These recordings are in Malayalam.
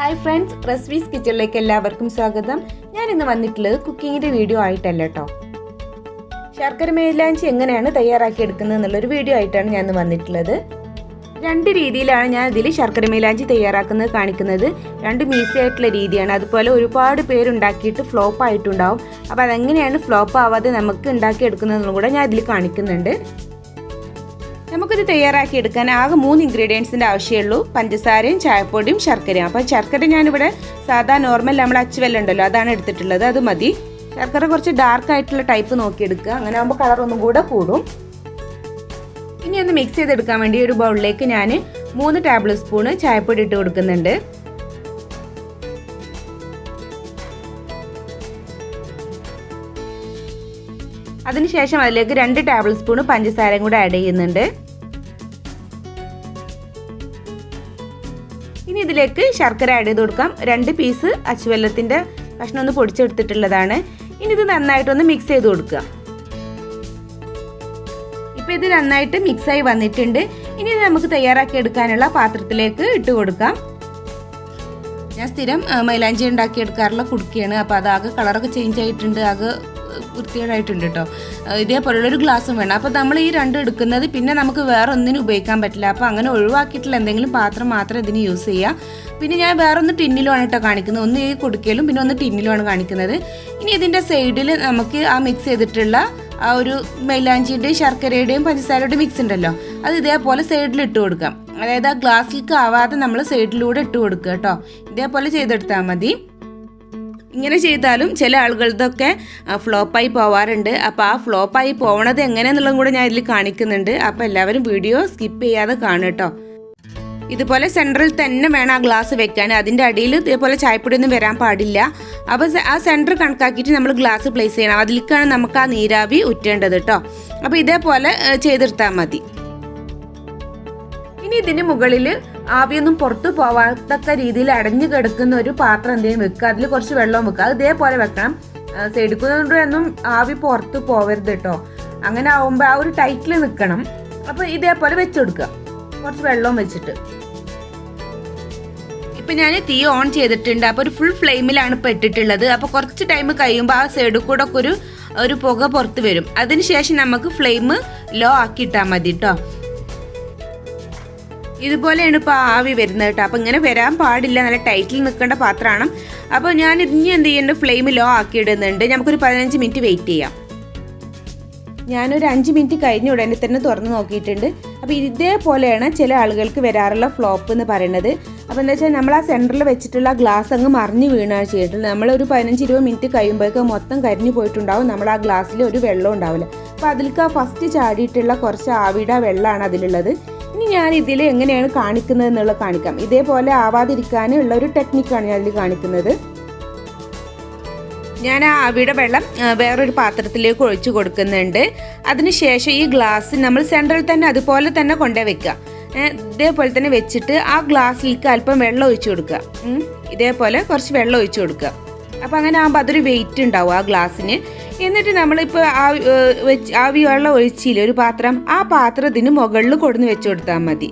ഹായ് ഫ്രണ്ട്സ്, റസ്ഫീസ് കിച്ചണിലേക്ക് എല്ലാവർക്കും സ്വാഗതം. ഞാൻ ഇന്ന് വന്നിട്ടുള്ളത് കുക്കിങ്ങിൻ്റെ വീഡിയോ ആയിട്ടല്ല കേട്ടോ. ശർക്കര മൈലാഞ്ചി എങ്ങനെയാണ് തയ്യാറാക്കി എടുക്കുന്നത് എന്നുള്ളൊരു വീഡിയോ ആയിട്ടാണ് ഞാൻ വന്നിട്ടുള്ളത്. രണ്ട് രീതിയിലാണ് ഞാൻ ഇതിൽ ശർക്കര മൈലാഞ്ചി തയ്യാറാക്കുന്നത് കാണിക്കുന്നത്. രണ്ട് ഈസി ആയിട്ടുള്ള രീതിയാണ്. അതുപോലെ ഒരുപാട് പേരുണ്ടാക്കിയിട്ട് ഫ്ലോപ്പ് ആയിട്ടുണ്ടാവും. അപ്പോൾ അതെങ്ങനെയാണ് ഫ്ലോപ്പ് ആവാതെ നമുക്ക് ഉണ്ടാക്കിയെടുക്കുന്നതെന്നും കൂടെ ഞാൻ ഇതിൽ കാണിക്കുന്നുണ്ട്. നമുക്കിത് തയ്യാറാക്കി എടുക്കാൻ ആകെ 3 ഇൻഗ്രീഡിയൻസിൻ്റെ ആവശ്യമുള്ളൂ: പഞ്ചസാരയും ചായപ്പൊടിയും ശർക്കരയും. അപ്പോൾ ശർക്കര ഞാനിവിടെ സാധാ നോർമൽ നമ്മൾ അച്ചുവെല്ലം ഉണ്ടല്ലോ അതാണ് എടുത്തിട്ടുള്ളത്, അത് മതി. ശർക്കര കുറച്ച് ഡാർക്ക് ആയിട്ടുള്ള ടൈപ്പ് നോക്കിയെടുക്കുക, അങ്ങനെ ആകുമ്പോൾ കളർ ഒന്നും കൂടെ കൂടും. ഇനി ഒന്ന് മിക്സ് ചെയ്തെടുക്കാൻ വേണ്ടി ഒരു ബൗളിലേക്ക് ഞാൻ 3 ടേബിൾ സ്പൂണ് ചായപ്പൊടി ഇട്ട് കൊടുക്കുന്നുണ്ട്. അതിനുശേഷം അതിലേക്ക് 2 ടേബിൾ സ്പൂൺ പഞ്ചസാരയും കൂടെ ആഡ് ചെയ്യുന്നുണ്ട്. ഇനി ഇതിലേക്ക് ശർക്കര ആഡ് ചെയ്ത് കൊടുക്കാം. 2 പീസ് അച്ചുവെല്ലത്തിൻ്റെ കഷ്ണം ഒന്ന് പൊടിച്ചെടുത്തിട്ടുള്ളതാണ്. ഇനി ഇത് നന്നായിട്ടൊന്ന് മിക്സ് ചെയ്ത് കൊടുക്കുക. ഇപ്പോൾ ഇത് നന്നായിട്ട് മിക്സായി വന്നിട്ടുണ്ട്. ഇനി ഇത് നമുക്ക് തയ്യാറാക്കി എടുക്കാനുള്ള പാത്രത്തിലേക്ക് ഇട്ട് കൊടുക്കാം. ഞാൻ സ്ഥിരം മൈലാഞ്ചി ഉണ്ടാക്കിയെടുക്കാറുള്ള കുടുക്കയാണ്. അപ്പോൾ അതാകെ കളറൊക്കെ ചേഞ്ച് ആയിട്ടുണ്ട്, ആകെ വൃത്തികേടായിട്ടുണ്ട് കേട്ടോ. ഇതേപോലുള്ളൊരു ഗ്ലാസ്സും വേണം. അപ്പോൾ നമ്മൾ ഈ രണ്ടും എടുക്കുന്നത് പിന്നെ നമുക്ക് വേറെ ഒന്നിനും ഉപയോഗിക്കാൻ പറ്റില്ല. അപ്പോൾ അങ്ങനെ ഒഴിവാക്കിയിട്ടുള്ള എന്തെങ്കിലും പാത്രം മാത്രം ഇതിന് യൂസ് ചെയ്യുക. പിന്നെ ഞാൻ വേറൊന്ന് ടിന്നിലുമാണ് കേട്ടോ കാണിക്കുന്നത്. ഒന്ന് ഈ കുടുക്കയിലും പിന്നെ ഒന്ന് ടിന്നിലുമാണ് കാണിക്കുന്നത്. ഇനി ഇതിൻ്റെ സൈഡിൽ നമുക്ക് ആ മിക്സ് ചെയ്തിട്ടുള്ള ആ ഒരു മൈലാഞ്ചിയുടെയും ശർക്കരയുടെയും പഞ്ചസാരയുടെയും മിക്സ് ഉണ്ടല്ലോ, അത് ഇതേപോലെ സൈഡിൽ ഇട്ട് കൊടുക്കാം. അതായത് ആ ഗ്ലാസ്സിലേക്ക് ആവാതെ നമ്മൾ സൈഡിലൂടെ ഇട്ട് കൊടുക്കുക കേട്ടോ. ഇതേപോലെ ചെയ്തെടുത്താൽ മതി. ഇങ്ങനെ ചെയ്താലും ചില ആളുകളുടെയൊക്കെ ഫ്ലോപ്പായി പോവാറുണ്ട്. അപ്പോൾ ആ ഫ്ലോപ്പായി പോകണത് എങ്ങനെയാണെന്നുള്ളതും കൂടെ ഞാൻ ഇതിൽ കാണിക്കുന്നുണ്ട്. അപ്പോൾ എല്ലാവരും വീഡിയോ സ്കിപ്പ് ചെയ്യാതെ കാണും കേട്ടോ. ഇതുപോലെ സെൻറ്ററിൽ തന്നെ വേണം ആ ഗ്ലാസ് വെക്കാൻ. അതിൻ്റെ അടിയിൽ ഇതേപോലെ ചായപ്പൊടിയൊന്നും വരാൻ പാടില്ല. അപ്പോൾ ആ സെൻറ്റർ കണക്കാക്കിയിട്ട് നമ്മൾ ഗ്ലാസ് പ്ലേസ് ചെയ്യണം. അതിലേക്കാണ് നമുക്ക് ആ നീരാവി ഉറ്റേണ്ടത് കേട്ടോ. അപ്പോൾ ഇതേപോലെ ചെയ്തെടുത്താൽ മതി. ഇനി ഇതിന് മുകളിൽ ആവിയൊന്നും പുറത്തു പോവാത്തക്ക രീതിയിൽ അടഞ്ഞു കിടക്കുന്ന ഒരു പാത്രം എന്തെങ്കിലും വെക്കുക. അതിൽ കുറച്ച് വെള്ളവും വെക്കുക. അത് ഇതേപോലെ വെക്കണം. സൈഡിക്കുന്നതുകൊണ്ടൊന്നും ആവി പുറത്ത് പോവരുത് കേട്ടോ. അങ്ങനെ ആവുമ്പോൾ ആ ഒരു ടൈറ്റിൽ നിൽക്കണം. അപ്പോൾ ഇതേപോലെ വെച്ച് കൊടുക്കുക, കുറച്ച് വെള്ളവും വെച്ചിട്ട്. ഇപ്പം ഞാൻ തീ ഓൺ ചെയ്തിട്ടുണ്ട്. അപ്പോൾ ഒരു ഫുൾ ഫ്ലെയിമിലാണ് ഇപ്പോൾ ഇട്ടിട്ടുള്ളത്. അപ്പോൾ കുറച്ച് ടൈം കഴിയുമ്പോൾ ആ സൈഡിൽ കൂടെ ഒക്കെ ഒരു പുക പുറത്ത് വരും. അതിനുശേഷം നമുക്ക് ഫ്ലെയിം ലോ ആക്കി ഇട്ടാൽ മതി കേട്ടോ. ഇതുപോലെയാണ് ഇപ്പോൾ ആവി വരുന്നത് കേട്ടോ. അപ്പോൾ ഇങ്ങനെ വരാൻ പാടില്ല, നല്ല ടൈറ്റിൽ നിൽക്കേണ്ട പാത്രമാണ്. അപ്പോൾ ഞാൻ ഇനി എന്ത് ചെയ്യുന്നുണ്ട്, ഫ്ലെയിം ലോ ആക്കി ഇടുന്നുണ്ട്. നമുക്കൊരു 15 മിനിറ്റ് വെയിറ്റ് ചെയ്യാം. ഞാനൊരു 5 മിനിറ്റ് കഴിഞ്ഞ ഉടനെ തന്നെ തുറന്ന് നോക്കിയിട്ടുണ്ട്. അപ്പോൾ ഇതേപോലെയാണ് ചില ആളുകൾക്ക് വരാറുള്ള ഫ്ലോപ്പ് എന്ന് പറയുന്നത്. അപ്പോൾ എന്താ വെച്ചാൽ നമ്മൾ ആ സെൻറ്ററിൽ വെച്ചിട്ടുള്ള ഗ്ലാസ് അങ്ങ് മറിഞ്ഞ് വീണാണ് ചെയ്തിട്ടുള്ളത്. നമ്മളൊരു 15-20 മിനിറ്റ് കഴിയുമ്പോഴേക്കും മൊത്തം കരിഞ്ഞു പോയിട്ടുണ്ടാവും. നമ്മൾ ആ ഗ്ലാസ്സിൽ ഒരു വെള്ളം ഉണ്ടാവില്ല. അപ്പോൾ അതിലേക്ക് ആ ഫസ്റ്റ് ചാടിയിട്ടുള്ള കുറച്ച് ആവിയുടെ വെള്ളമാണ് അതിലുള്ളത്. ഇനി ഞാൻ ഇതിൽ എങ്ങനെയാണ് കാണിക്കുന്നത് എന്നുള്ളത് കാണിക്കാം. ഇതേപോലെ ആവാതിരിക്കാനുള്ള ഒരു ടെക്നിക്കാണ് ഞാൻ ഇതിൽ കാണിക്കുന്നത്. ഞാൻ ആ ആവിയുടെ വെള്ളം വേറൊരു പാത്രത്തിലേക്ക് ഒഴിച്ചു കൊടുക്കുന്നുണ്ട്. അതിനുശേഷം ഈ ഗ്ലാസ് നമ്മൾ സെൻറ്ററിൽ തന്നെ അതുപോലെ തന്നെ കൊണ്ടേ വെക്കുക. ഇതേപോലെ തന്നെ വെച്ചിട്ട് ആ ഗ്ലാസ്സിലേക്ക് അല്പം വെള്ളം ഒഴിച്ചു കൊടുക്കുക. ഇതേപോലെ കുറച്ച് വെള്ളം ഒഴിച്ചു കൊടുക്കുക. അപ്പോൾ അങ്ങനെ ആകുമ്പോൾ അതൊരു വെയിറ്റ് ഉണ്ടാവും ആ ഗ്ലാസ്സിന്. എന്നിട്ട് നമ്മളിപ്പോൾ ആവി വെള്ളം ഒഴിച്ചില്ലേ ഒരു പാത്രം, ആ പാത്രത്തിന് മുകളിൽ കൊടുന്ന് വെച്ച് കൊടുത്താൽ മതി.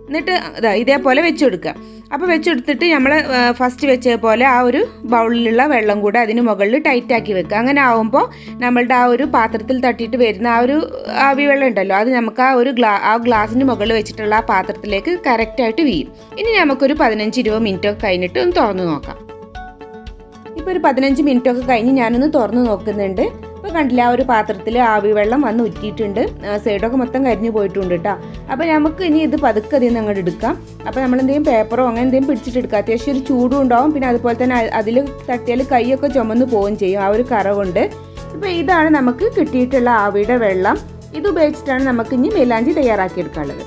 എന്നിട്ട് ഇതേപോലെ വെച്ച് കൊടുക്കുക. അപ്പോൾ വെച്ചെടുത്തിട്ട് നമ്മൾ ഫസ്റ്റ് വെച്ച പോലെ ആ ഒരു ബൗളിലുള്ള വെള്ളം കൂടെ അതിന് മുകളിൽ ടൈറ്റാക്കി വെക്കുക. അങ്ങനെ ആവുമ്പോൾ നമ്മളുടെ ആ ഒരു പാത്രത്തിൽ തട്ടിയിട്ട് വരുന്ന ആ ഒരു ആവി വെള്ളം ഉണ്ടല്ലോ, അത് നമുക്ക് ആ ഗ്ലാസിന് മുകളിൽ വെച്ചിട്ടുള്ള ആ പാത്രത്തിലേക്ക് കറക്റ്റായിട്ട് വീഴും. ഇനി നമുക്കൊരു 15-20 മിനിറ്റ് ഒക്കെ കഴിഞ്ഞിട്ട് ഒന്ന് തുറന്ന് നോക്കാം. ഇപ്പോൾ ഒരു 15 മിനിറ്റ് ഒക്കെ കഴിഞ്ഞ് ഞാനൊന്ന് തുറന്ന് നോക്കുന്നുണ്ട്. ഇപ്പോൾ കണ്ടില്ല, ആ ഒരു പാത്രത്തിൽ ആവി വെള്ളം വന്ന് ഉറ്റിയിട്ടുണ്ട്. സൈഡൊക്കെ മൊത്തം കരിഞ്ഞു പോയിട്ടുണ്ട് കേട്ടോ. അപ്പോൾ നമുക്ക് ഇനി ഇത് പതുക്കെ അതിൽ നിന്ന് അങ്ങോട്ട് എടുക്കാം. അപ്പോൾ നമ്മൾ എന്തെങ്കിലും പേപ്പറോ അങ്ങനെ എന്തെങ്കിലും പിടിച്ചിട്ട് എടുക്കുക. അത്യാവശ്യം ഒരു ചൂടും ഉണ്ടാവും. പിന്നെ അതുപോലെ തന്നെ അതിൽ തട്ടിയാൽ കൈയൊക്കെ ചുമന്ന് പോവുകയും ചെയ്യും ആ ഒരു കറ കൊണ്ട്. ഇപ്പോൾ ഇതാണ് നമുക്ക് കിട്ടിയിട്ടുള്ള ആവിയുടെ വെള്ളം. ഇത് ഉപയോഗിച്ചിട്ടാണ് നമുക്ക് ഇനി മൈലാഞ്ചി തയ്യാറാക്കിയെടുക്കാനുള്ളത്.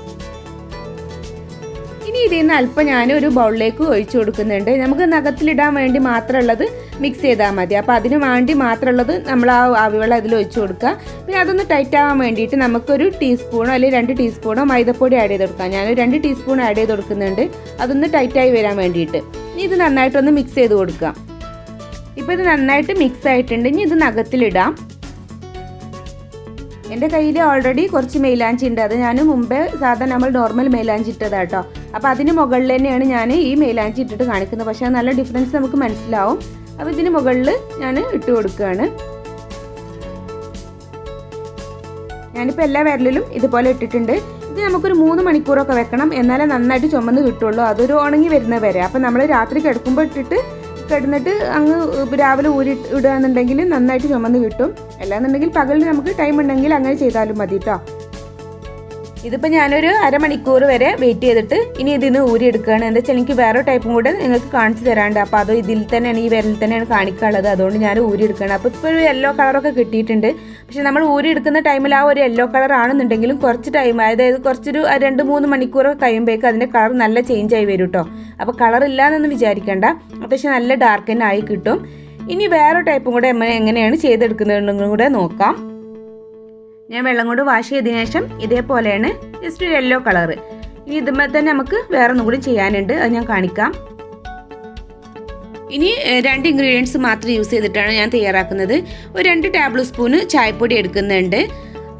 ഇനി ഇതിൽ നിന്ന് അല്പം ഞാൻ ഒരു ബൗളിലേക്ക് ഒഴിച്ചു കൊടുക്കുന്നുണ്ട്. നമുക്ക് നഖത്തിലിടാൻ വേണ്ടി മാത്രമുള്ളത് മിക്സ് ചെയ്താൽ മതി. അപ്പോൾ അതിന് വേണ്ടി മാത്രമുള്ളത് നമ്മൾ ആ ആവിവെള്ളം അതിൽ ഒഴിച്ചു കൊടുക്കുക. പിന്നെ അതൊന്ന് ടൈറ്റ് ആവാൻ വേണ്ടിയിട്ട് നമുക്കൊരു ടീസ്പൂണോ അല്ലെങ്കിൽ 2 ടീസ്പൂണോ മൈദപ്പൊടി ആഡ് ചെയ്ത് കൊടുക്കാം. ഞാനൊരു 2 ടീസ്പൂൺ ആഡ് ചെയ്ത് കൊടുക്കുന്നുണ്ട്, അതൊന്ന് ടൈറ്റായി വരാൻ വേണ്ടിയിട്ട്. ഇനി ഇത് നന്നായിട്ടൊന്ന് മിക്സ് ചെയ്ത് കൊടുക്കാം. ഇപ്പോൾ ഇത് നന്നായിട്ട് മിക്സ് ആയിട്ടുണ്ട്. ഇനി ഇത് നഖത്തിലിടാം. എൻ്റെ കയ്യിൽ ഓൾറെഡി കുറച്ച് മെയിലാഞ്ചി ഉണ്ട്. അത് ഞാൻ മുമ്പേ സാധാരണ നമ്മൾ നോർമൽ മെയിലാഞ്ചി ഇട്ടതാണ് കേട്ടോ. അപ്പോൾ അതിന് മുകളിൽ തന്നെയാണ് ഞാൻ ഈ മെയിലാഞ്ചി ഇട്ടിട്ട് കാണിക്കുന്നത്. പക്ഷേ നല്ല ഡിഫറൻസ് നമുക്ക് മനസ്സിലാവും. അപ്പോൾ ഇതിന് മുകളിൽ ഞാൻ ഇട്ട് കൊടുക്കുകയാണ്. ഞാനിപ്പോൾ എല്ലാ വിരലിലും ഇതുപോലെ ഇട്ടിട്ടുണ്ട്. ഇത് നമുക്കൊരു 3 മണിക്കൂറൊക്കെ വെക്കണം, എന്നാലേ നന്നായിട്ട് ചുമന്ന് കിട്ടുള്ളൂ. അതൊരു ഉണങ്ങി വരുന്ന വരെ. അപ്പോൾ നമ്മൾ രാത്രി കിടക്കുമ്പോൾ ഇട്ടിട്ട് കിടന്നിട്ട് അങ്ങ് രാവിലെ ഊരി ഇടുകയെന്നുണ്ടെങ്കിൽ നന്നായിട്ട് ചുമന്ന് കിട്ടും. അല്ലാന്നുണ്ടെങ്കിൽ പകലിൽ നമുക്ക് ടൈം ഉണ്ടെങ്കിൽ അങ്ങനെ ചെയ്താലും മതി കേട്ടോ. ഇതിപ്പോൾ ഞാനൊരു അരമണിക്കൂർ വരെ വെയിറ്റ് ചെയ്തിട്ട് ഇനി ഇതിന്ന് ഊരി എടുക്കുകയാണ്. എന്താ വെച്ചാൽ എനിക്ക് വേറെ ടൈപ്പും കൂടെ നിങ്ങൾക്ക് കാണിച്ചു തരാണ്ട്. അപ്പോൾ അത് ഇതിൽ തന്നെയാണ്, ഈ വിരലിൽ തന്നെയാണ് കാണിക്കാനുള്ളത്. അതുകൊണ്ട് ഞാൻ ഊരി എടുക്കുകയാണ്. അപ്പോൾ ഇപ്പോൾ ഒരു യെല്ലോ കളറൊക്കെ കിട്ടിയിട്ടുണ്ട്. പക്ഷെ നമ്മൾ ഊരി എടുക്കുന്ന ടൈമിൽ ആ ഒരു യെല്ലോ കളർ ആണെന്നുണ്ടെങ്കിലും കുറച്ച് ടൈം, അതായത് കുറച്ചൊരു 2-3 മണിക്കൂറൊക്കെ കഴിയുമ്പോഴേക്കും അതിൻ്റെ കളർ നല്ല ചേഞ്ച് ആയി വരും കേട്ടോ. അപ്പോൾ കളർ ഇല്ലാന്നൊന്നും വിചാരിക്കേണ്ട, അത്യാവശ്യം നല്ല ഡാർക്ക് തന്നെ ആയി കിട്ടും. ഇനി വേറെ ടൈപ്പും കൂടെ എങ്ങനെയാണ് ചെയ്തെടുക്കുന്നതെന്നും കൂടെ നോക്കാം. ഞാൻ വെള്ളം കൊണ്ട് വാഷ് ചെയ്തതിനു ശേഷം ഇതേപോലെയാണ് ജസ്റ്റ് ഒരു യെല്ലോ കളറ്. ഇനി ഇതുമ്പോൾ തന്നെ നമുക്ക് വേറെ ഒന്നും കൂടി ചെയ്യാനുണ്ട്, അത് ഞാൻ കാണിക്കാം. ഇനി 2 ഇൻഗ്രീഡിയൻസ് മാത്രം യൂസ് ചെയ്തിട്ടാണ് ഞാൻ തയ്യാറാക്കുന്നത്. ഒരു 2 ടേബിൾ സ്പൂണ് ചായപ്പൊടി എടുക്കുന്നുണ്ട്.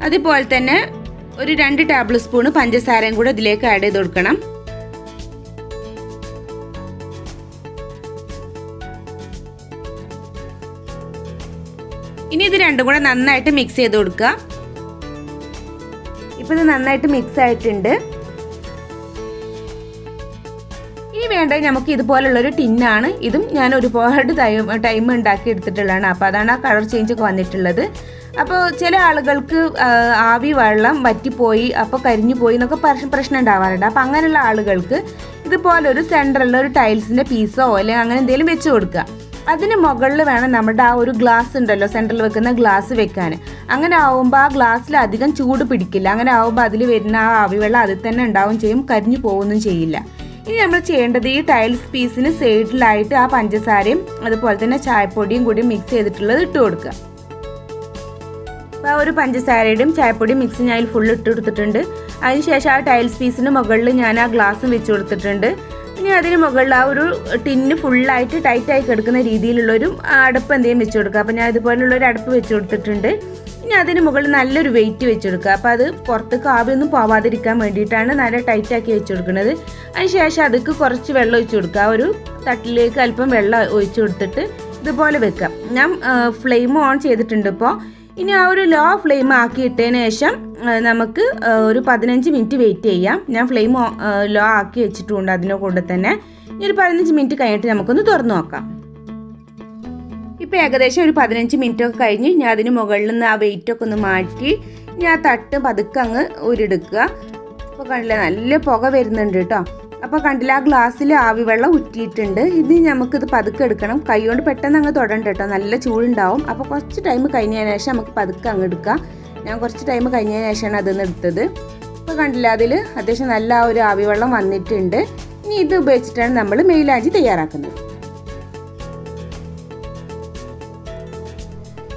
അതുപോലെ തന്നെ ഒരു 2 ടേബിൾ സ്പൂണ് പഞ്ചസാരയും കൂടെ ഇതിലേക്ക് ആഡ് ചെയ്ത് കൊടുക്കണം. ഇനി ഇത് രണ്ടും കൂടെ നന്നായിട്ട് മിക്സ് ചെയ്ത് കൊടുക്കുക. ഇപ്പോൾ ഇത് നന്നായിട്ട് മിക്സ് ആയിട്ടുണ്ട്. ഇനി വേണ്ടത് നമുക്ക് ഇതുപോലുള്ളൊരു ടിന്നാണ്. ഇതും ഞാൻ ഒരുപാട് ടൈം ഉണ്ടാക്കി എടുത്തിട്ടുള്ളതാണ്. അപ്പോൾ അതാണ് ആ കളർ ചേഞ്ച് ഒക്കെ വന്നിട്ടുള്ളത്. അപ്പോൾ ചില ആളുകൾക്ക് ആവി വെള്ളം വറ്റിപ്പോയി, അപ്പോൾ കരിഞ്ഞു പോയി എന്നൊക്കെ പ്രശ്നം ഉണ്ടാവാറുണ്ട്. അപ്പോൾ അങ്ങനെയുള്ള ആളുകൾക്ക് ഇതുപോലൊരു സെൻറ്ററിലുള്ള ഒരു ടൈൽസിൻ്റെ പീസോ അല്ലെങ്കിൽ അങ്ങനെ എന്തെങ്കിലും വെച്ച് കൊടുക്കുക. അതിന് മുകളിൽ വേണം നമ്മുടെ ആ ഒരു ഗ്ലാസ് ഉണ്ടല്ലോ, സെൻറ്ററിൽ വെക്കുന്ന ഗ്ലാസ് വെക്കാൻ. അങ്ങനെ ആവുമ്പോൾ ആ ഗ്ലാസ്സിൽ അധികം ചൂട് പിടിക്കില്ല. അങ്ങനെ ആവുമ്പോൾ അതിൽ വരുന്ന ആ ആവിവെള്ളം അതിൽ തന്നെ ഉണ്ടാവും ചെയ്യും, കരിഞ്ഞു പോകുകയൊന്നും ചെയ്യില്ല. ഇനി നമ്മൾ ചെയ്യേണ്ടത് ഈ ടൈൽസ് പീസിന് സൈഡിലായിട്ട് ആ പഞ്ചസാരയും അതുപോലെ തന്നെ ചായപ്പൊടിയും കൂടി മിക്സ് ചെയ്തിട്ടുള്ളത് ഇട്ട് കൊടുക്കുക. അപ്പോൾ ആ ഒരു പഞ്ചസാരയുടെയും ചായപ്പൊടിയും മിക്സ് ഞാൻ അതിൽ ഫുൾ ഇട്ട് കൊടുത്തിട്ടുണ്ട്. അതിനുശേഷം ആ ടൈൽസ് പീസിന് മുകളിൽ ഞാൻ ആ ഗ്ലാസും വെച്ച് കൊടുത്തിട്ടുണ്ട്. ഇനി അതിന് മുകളിൽ ആ ഒരു ടിന്ന് ഫുള്ളായിട്ട് ടൈറ്റായി കിടക്കുന്ന രീതിയിലുള്ളൊരു അടപ്പ് എന്തെങ്കിലും വെച്ച് കൊടുക്കുക. അപ്പോൾ ഞാൻ ഇതുപോലുള്ളൊരു അടപ്പ് വെച്ച് കൊടുത്തിട്ടുണ്ട്. ഇനി അതിന് മുകളിൽ നല്ലൊരു വെയിറ്റ് വെച്ച് കൊടുക്കുക. അപ്പോൾ അത് പുറത്തേക്ക് ആവിയൊന്നും പോവാതിരിക്കാൻ വേണ്ടിയിട്ടാണ് നല്ല ടൈറ്റാക്കി വെച്ച് കൊടുക്കുന്നത്. അതിനുശേഷം അതിക്ക് കുറച്ച് വെള്ളം ഒഴിച്ച് കൊടുക്കുക. ഒരു തട്ടിലേക്ക് അല്പം വെള്ളം ഒഴിച്ച് കൊടുത്തിട്ട് ഇതുപോലെ വെക്കുക. ഞാൻ ഫ്ലെയിം ഓൺ ചെയ്തിട്ടുണ്ട് ഇപ്പോൾ. ഇനി ആ ഒരു ലോ ഫ്ലെയിം ആക്കി ഇട്ടതിന് ശേഷം നമുക്ക് ഒരു 15 മിനിറ്റ് വെയിറ്റ് ചെയ്യാം. ഞാൻ ഫ്ലെയിം ലോ ആക്കി വെച്ചിട്ടുണ്ട് അതിനെ കൊണ്ട് തന്നെ. ഇനി ഒരു 15 മിനിറ്റ് കഴിഞ്ഞിട്ട് നമുക്കൊന്ന് തുറന്നു നോക്കാം. ഇപ്പോൾ ഏകദേശം ഒരു 15 മിനിറ്റ് ഒക്കെ കഴിഞ്ഞ് ഞാൻ അതിന് മുകളിൽ നിന്ന് ആ വെയിറ്റൊക്കെ ഒന്ന് മാറ്റി ഞാൻ തട്ട് പതുക്കെ അങ്ങ് ഊരിയെടുക്കുക. അപ്പോൾ കണ്ടില്ലേ, നല്ല പുക വരുന്നുണ്ട് കേട്ടോ. അപ്പോൾ കണ്ടില്ല, ആ ഗ്ലാസ്സിൽ ആവി വെള്ളം ഉറ്റിയിട്ടുണ്ട്. ഇത് നമുക്കിത് പതുക്കെ എടുക്കണം. കൈ കൊണ്ട് പെട്ടെന്ന് അങ്ങ് തൊടണ്ട കേട്ടോ, നല്ല ചൂടുണ്ടാവും. അപ്പോൾ കുറച്ച് ടൈം കഴിഞ്ഞതിന് ശേഷം നമുക്ക് പതുക്കെ അങ്ങ് എടുക്കാം. ഞാൻ കുറച്ച് ടൈം കഴിഞ്ഞതിന് ശേഷമാണ് അതൊന്ന് എടുത്തത്. ഇപ്പോൾ കണ്ടില്ല, അതിൽ അത്യാവശ്യം നല്ല ആ ഒരു ആവി വെള്ളം വന്നിട്ടുണ്ട്. ഇനി ഇത് ഉപയോഗിച്ചിട്ടാണ് നമ്മൾ മെയിലാഞ്ചി തയ്യാറാക്കുന്നത്.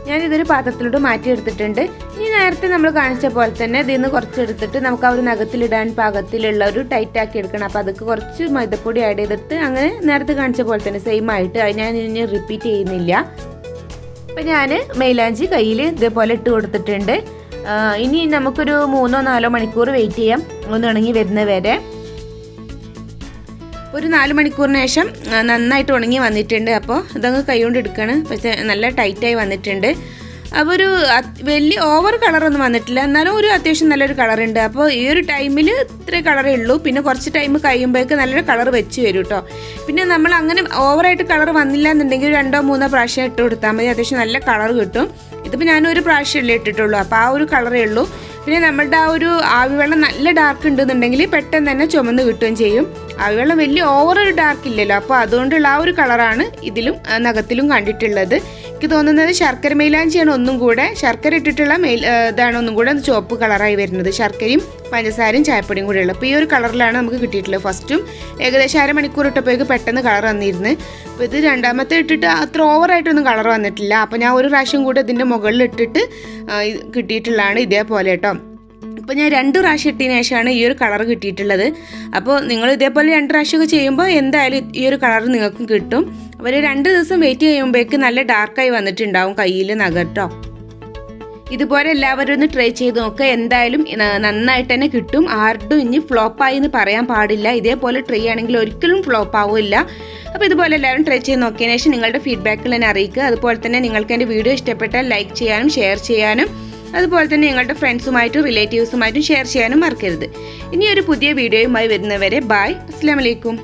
ഞാനിതൊരു പാത്രത്തിലോട്ട് മാറ്റിയെടുത്തിട്ടുണ്ട്. ഇനി നേരത്തെ നമ്മൾ കാണിച്ച പോലെ തന്നെ ഇതിൽ നിന്ന് കുറച്ചെടുത്തിട്ട് നമുക്ക് ആ ഒരു നഖത്തിലിടാൻ പാകത്തിലുള്ള ഒരു ടൈറ്റ് ആക്കി എടുക്കണം. അപ്പോൾ അതൊക്കെ കുറച്ച് മൈദപ്പൊടി ആഡ് ചെയ്തിട്ട് അങ്ങനെ നേരത്തെ കാണിച്ച പോലെ തന്നെ സെയിം ആയിട്ട് ഞാൻ ഇനി റിപ്പീറ്റ് ചെയ്യുന്നില്ല. അപ്പോൾ ഞാൻ മെയിലാഞ്ചി കയ്യിൽ ഇതേപോലെ ഇട്ട് കൊടുത്തിട്ടുണ്ട്. ഇനി നമുക്കൊരു 3-4 മണിക്കൂർ വെയിറ്റ് ചെയ്യാം, ഒന്ന് ഉണങ്ങി വരുന്ന വരെ. ഒരു 4 മണിക്കൂറിന് ശേഷം നന്നായിട്ട് ഉണങ്ങി വന്നിട്ടുണ്ട്. അപ്പോൾ ഇതങ്ങ് കൈ കൊണ്ട് എടുക്കുകയാണ്. പക്ഷേ നല്ല ടൈറ്റായി വന്നിട്ടുണ്ട്. അപ്പോൾ ഒരു വലിയ ഓവർ കളറൊന്നും വന്നിട്ടില്ല, എന്നാലും ഒരു അത്യാവശ്യം നല്ലൊരു കളറുണ്ട്. അപ്പോൾ ഈ ഒരു ടൈമിൽ ഇത്രേ കളറേ ഉള്ളൂ. പിന്നെ കുറച്ച് ടൈം കഴിയുമ്പോഴേക്ക് നല്ലൊരു കളർ വെച്ച് വരും കേട്ടോ. പിന്നെ നമ്മൾ അങ്ങനെ ഓവറായിട്ട് കളർ വന്നില്ല എന്നുണ്ടെങ്കിൽ 2-3 പ്രാവശ്യം ഇട്ട് കൊടുത്താൽ മതി, അത്യാവശ്യം നല്ല കളർ കിട്ടും. ഇതിപ്പോൾ ഞാനൊരു പ്രാവശ്യമല്ലേ ഇട്ടിട്ടുള്ളൂ, അപ്പോൾ ആ ഒരു കളറേ ഉള്ളൂ. പിന്നെ നമ്മളുടെ ആ ഒരു ആവിവെള്ളം നല്ല ഡാർക്ക് ഉണ്ടെന്നുണ്ടെങ്കിൽ പെട്ടെന്ന് തന്നെ ചുമന്ന് കിട്ടുകയും ചെയ്യും. ആവിവെള്ളം വലിയ ഓവർ ഒരു ഡാർക്ക് ഇല്ലല്ലോ, അപ്പോൾ അതുകൊണ്ടുള്ള ആ ഒരു കളറാണ് ഇതിലും നഖത്തിലും കണ്ടിട്ടുള്ളത്. എനിക്ക് തോന്നുന്നത് ശർക്കര മെയിലാഞ്ചിയാണ് ഒന്നും കൂടെ, ശർക്കര ഇട്ടിട്ടുള്ള ഇതാണ് ഒന്നും കൂടെ ചുവപ്പ് കളറായി വരുന്നത്. ശർക്കരയും പഞ്ചസാരയും ചായപ്പൊടിയും കൂടെ ഉള്ളത്. അപ്പോൾ ഈ ഒരു കളറിലാണ് നമുക്ക് കിട്ടിയിട്ടുള്ളത്. ഫസ്റ്റും ഏകദേശം 1/2 മണിക്കൂർ ഇട്ടപ്പോഴേക്ക് പെട്ടെന്ന് കളർ വന്നിരുന്നു. അപ്പോൾ ഇത് രണ്ടാമത്തെ ഇട്ടിട്ട് അത്ര ഓവറായിട്ടൊന്നും കളർ വന്നിട്ടില്ല. അപ്പോൾ ഞാൻ ഒരു പ്രാവശ്യം കൂടെ ഇതിൻ്റെ മുകളിൽ ഇട്ടിട്ട് കിട്ടിയിട്ടുള്ളതാണ് ഇതേപോലെ കേട്ടോ. അപ്പോൾ ഞാൻ 2 പ്രാവശ്യം ഇട്ടതിന് ശേഷമാണ് ഈ ഒരു കളർ കിട്ടിയിട്ടുള്ളത്. അപ്പോൾ നിങ്ങൾ ഇതേപോലെ 2 പ്രാവശ്യമൊക്കെ ചെയ്യുമ്പോൾ എന്തായാലും ഈ ഒരു കളർ നിങ്ങൾക്കും കിട്ടും. അപ്പോൾ 2 ദിവസം വെയിറ്റ് ചെയ്യുമ്പോഴേക്ക് നല്ല ഡാർക്കായി വന്നിട്ടുണ്ടാവും കയ്യിൽ നഖം കേട്ടോ. ഇതുപോലെ എല്ലാവരും ഒന്ന് ട്രൈ ചെയ്ത് നോക്കുക. എന്തായാലും നന്നായിട്ട് തന്നെ കിട്ടും. ആരുടെയും ഇനി ഫ്ലോപ്പായി എന്ന് പറയാൻ പാടില്ല. ഇതേപോലെ ട്രൈ ആണെങ്കിൽ ഒരിക്കലും ഫ്ലോപ്പ് ആവില്ല. അപ്പോൾ ഇതുപോലെ എല്ലാവരും ട്രൈ ചെയ്ത് നോക്കിയതിന് ശേഷം നിങ്ങളുടെ ഫീഡ്ബാക്കിൽ എന്നെ അറിയിക്കുക. അതുപോലെ തന്നെ നിങ്ങൾക്ക് എൻ്റെ വീഡിയോ ഇഷ്ടപ്പെട്ടാൽ ലൈക്ക് ചെയ്യാനും ഷെയർ ചെയ്യാനും അതുപോലെ തന്നെ നിങ്ങളുടെ ഫ്രണ്ട്സുമായിട്ടും റിലേറ്റീവ്സുമായിട്ടും ഷെയർ ചെയ്യാനും മറക്കരുത്. ഇനി ഒരു പുതിയ വീഡിയോയുമായി വരുന്നവരെ ബൈ. അസ്സലാമു അലൈക്കും.